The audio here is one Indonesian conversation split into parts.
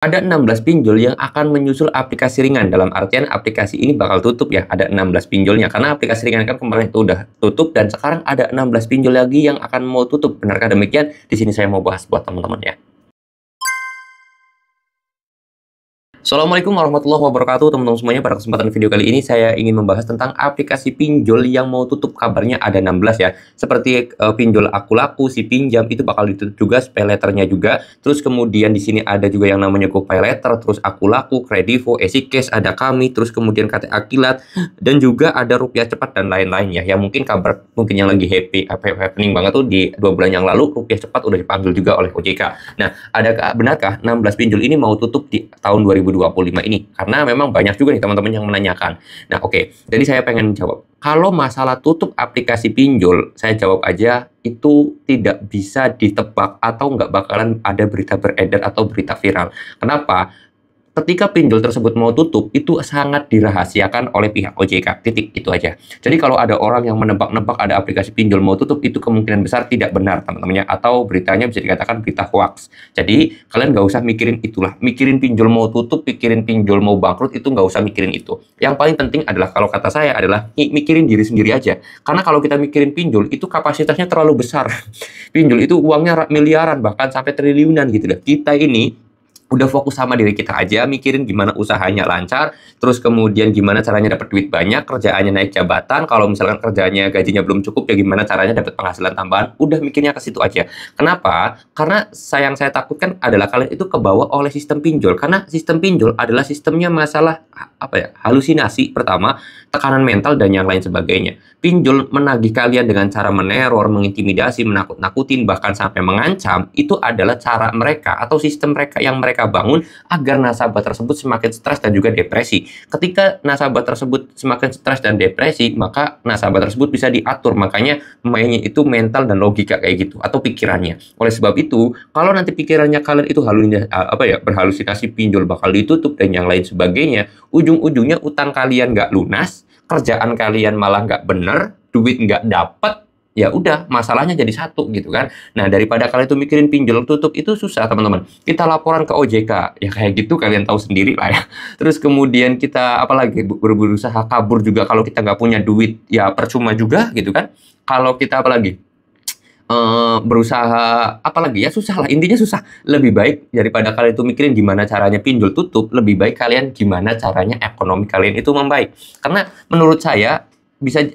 Ada 16 pinjol yang akan menyusul aplikasi ringan. Dalam artian aplikasi ini bakal tutup ya, ada 16 pinjolnya. Karena aplikasi ringan kan kemarin itu udah tutup dan sekarang ada 16 pinjol lagi yang akan mau tutup. Benarkah demikian? Di sini saya mau bahas buat teman-teman ya. Assalamualaikum warahmatullahi wabarakatuh teman-teman semuanya. Pada kesempatan video kali ini saya ingin membahas tentang aplikasi pinjol yang mau tutup. Kabarnya ada 16 ya. Seperti pinjol Aku Laku, Si Pinjam itu bakal ditutup juga, SPayLater-nya juga. Terus kemudian di sini ada juga yang namanya GoPayLater, terus Aku Laku, Kredivo, EasyCash, ada Kami, terus kemudian KTA Kilat, dan juga ada Rupiah Cepat dan lain-lain ya. Yang mungkin kabar yang lagi happening banget tuh di 2 bulan yang lalu, Rupiah Cepat udah dipanggil juga oleh OJK. Nah, benarkah 16 pinjol ini mau tutup di tahun 2025 ini? Karena memang banyak juga nih teman-teman yang menanyakan. Nah, oke. Jadi saya pengen jawab. Kalau masalah tutup aplikasi pinjol, saya jawab aja itu tidak bisa ditebak atau nggak bakalan ada berita beredar atau berita viral. Kenapa? Ketika pinjol tersebut mau tutup, itu sangat dirahasiakan oleh pihak OJK. Titik, itu aja. Jadi kalau ada orang yang menebak-nebak ada aplikasi pinjol mau tutup, itu kemungkinan besar tidak benar, teman-temannya. Atau beritanya bisa dikatakan berita hoax. Jadi kalian nggak usah mikirin itulah. Mikirin pinjol mau tutup, mikirin pinjol mau bangkrut, itu nggak usah mikirin itu. Yang paling penting adalah, kalau kata saya adalah, mikirin diri sendiri aja. Karena kalau kita mikirin pinjol, itu kapasitasnya terlalu besar. Pinjol itu uangnya miliaran, bahkan sampai triliunan gitu loh. Kita ini udah fokus sama diri kita aja, mikirin gimana usahanya lancar, terus kemudian gimana caranya dapat duit banyak, kerjaannya naik jabatan, kalau misalkan kerjanya gajinya belum cukup, ya gimana caranya dapat penghasilan tambahan, udah mikirnya ke situ aja. Kenapa? Karena saya takutkan adalah kalian itu kebawa oleh sistem pinjol, karena sistem pinjol adalah sistemnya masalah, halusinasi pertama, tekanan mental, dan yang lain sebagainya. Pinjol menagih kalian dengan cara meneror, mengintimidasi, menakut-nakutin, bahkan sampai mengancam, itu adalah cara mereka atau sistem mereka yang mereka bangun agar nasabah tersebut semakin stres dan juga depresi. Ketika nasabah tersebut semakin stres dan depresi, maka nasabah tersebut bisa diatur. Makanya mainnya itu mental dan logika kayak gitu, atau pikirannya. Oleh sebab itu, kalau nanti pikirannya kalian itu berhalusinasi pinjol bakal ditutup dan yang lain sebagainya, ujung-ujungnya utang kalian nggak lunas, kerjaan kalian malah nggak bener, duit nggak dapet, ya udah, masalahnya jadi satu gitu kan. Nah, daripada kalian itu mikirin pinjol tutup, itu susah teman-teman. Kita laporan ke OJK, ya kayak gitu kalian tahu sendiri lah ya. Terus kemudian kita apalagi berusaha kabur juga, kalau kita nggak punya duit ya percuma juga gitu kan. Kalau kita apalagi berusaha apalagi ya susah lah, intinya susah. Lebih baik daripada kalian itu mikirin gimana caranya pinjol tutup, lebih baik kalian gimana caranya ekonomi kalian itu membaik. Karena menurut saya bisa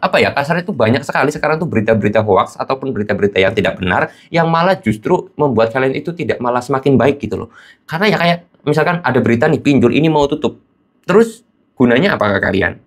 kasarnya itu banyak sekali sekarang tuh berita-berita hoax ataupun berita-berita yang tidak benar yang malah justru membuat kalian itu tidak malah semakin baik gitu loh. Karena ya kayak misalkan ada berita nih pinjol ini mau tutup, terus gunanya apakah kalian?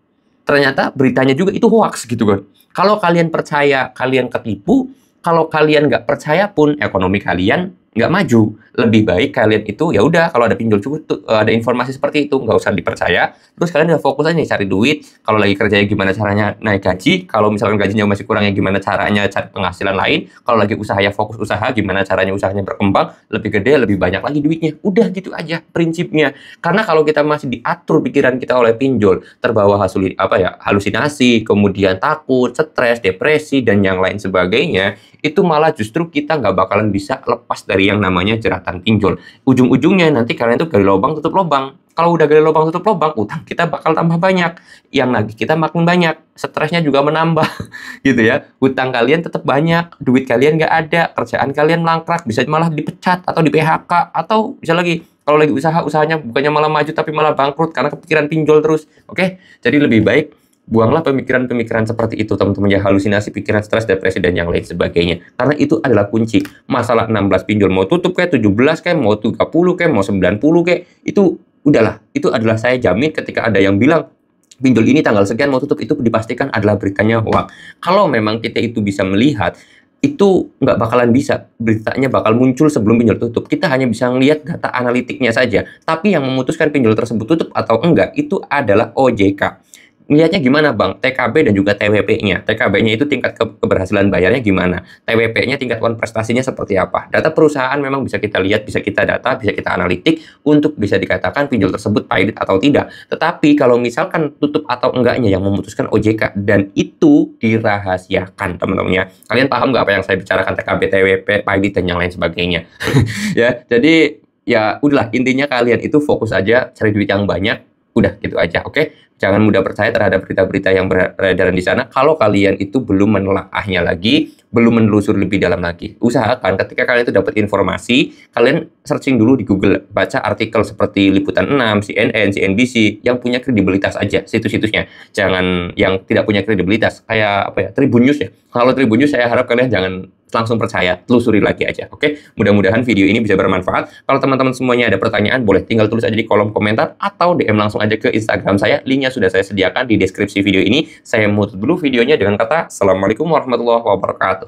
Ternyata beritanya juga itu hoax gitu kan. Kalau kalian percaya, kalian ketipu. Kalau kalian nggak percaya pun, ekonomi kalian nggak maju. Lebih baik kalian itu ya udah, kalau ada pinjol cukup ada informasi seperti itu, nggak usah dipercaya. Terus kalian udah fokus aja nih cari duit. Kalau lagi kerjanya gimana caranya naik gaji. Kalau misalkan gajinya masih kurang, ya gimana caranya cari penghasilan lain. Kalau lagi usaha ya fokus usaha, gimana caranya usahanya berkembang lebih gede, lebih banyak lagi duitnya. Udah gitu aja prinsipnya. Karena kalau kita masih diatur pikiran kita oleh pinjol, terbawa halusinasi, kemudian takut, stres, depresi, dan yang lain sebagainya, itu malah justru kita nggak bakalan bisa lepas dari yang namanya jeratan pinjol. Ujung-ujungnya nanti kalian tuh gali lubang tutup lubang. Kalau udah gali lubang tutup lubang, utang kita bakal tambah banyak. Yang nagih kita makin banyak. Stresnya juga menambah. Gitu ya. Utang kalian tetap banyak. Duit kalian nggak ada. Kerjaan kalian mangkrak. Bisa malah dipecat atau di PHK. Atau bisa lagi, kalau lagi usahanya bukannya malah maju tapi malah bangkrut karena kepikiran pinjol terus. Oke? Jadi lebih baik buanglah pemikiran-pemikiran seperti itu, teman-teman ya. Halusinasi, pikiran stres, depresi, dan yang lain sebagainya. Karena itu adalah kunci. Masalah 16 pinjol mau tutup kayak 17 kayak mau 30 kayak mau 90 kayak, itu udahlah. Itu adalah saya jamin ketika ada yang bilang pinjol ini tanggal sekian mau tutup, itu dipastikan adalah beritanya hoax. Kalau memang kita itu bisa melihat, itu nggak bakalan bisa, beritanya bakal muncul sebelum pinjol tutup. Kita hanya bisa melihat data analitiknya saja. Tapi yang memutuskan pinjol tersebut tutup atau enggak, itu adalah OJK. Melihatnya gimana Bang? TKB dan juga TWP-nya. TKB-nya itu tingkat keberhasilan bayarnya gimana? TWP-nya tingkat prestasinya seperti apa? Data perusahaan memang bisa kita lihat, bisa kita data, bisa kita analitik untuk bisa dikatakan pinjol tersebut pahit atau tidak. Tetapi kalau misalkan tutup atau enggaknya yang memutuskan OJK, dan itu dirahasiakan teman-temannya. Kalian paham nggak apa yang saya bicarakan? TKB, TWP, pahit, dan yang lain sebagainya. Ya, jadi ya udahlah, intinya kalian itu fokus aja cari duit yang banyak, udah gitu aja, oke? Jangan mudah percaya terhadap berita-berita yang beredaran di sana kalau kalian itu belum menelaahnya lagi, belum menelusuri lebih dalam lagi. Usahakan ketika kalian itu dapat informasi, kalian searching dulu di Google, baca artikel seperti Liputan 6, CNN, CNBC yang punya kredibilitas aja situs-situsnya. Jangan yang tidak punya kredibilitas kayak apa ya, Tribun News ya. Kalau Tribun News saya harap kalian jangan langsung percaya, telusuri lagi aja, oke? Mudah-mudahan video ini bisa bermanfaat. Kalau teman-teman semuanya ada pertanyaan, boleh tinggal tulis aja di kolom komentar atau DM langsung aja ke Instagram saya. Linknya sudah saya sediakan di deskripsi video ini. Saya menutup dulu videonya dengan kata Assalamualaikum warahmatullahi wabarakatuh.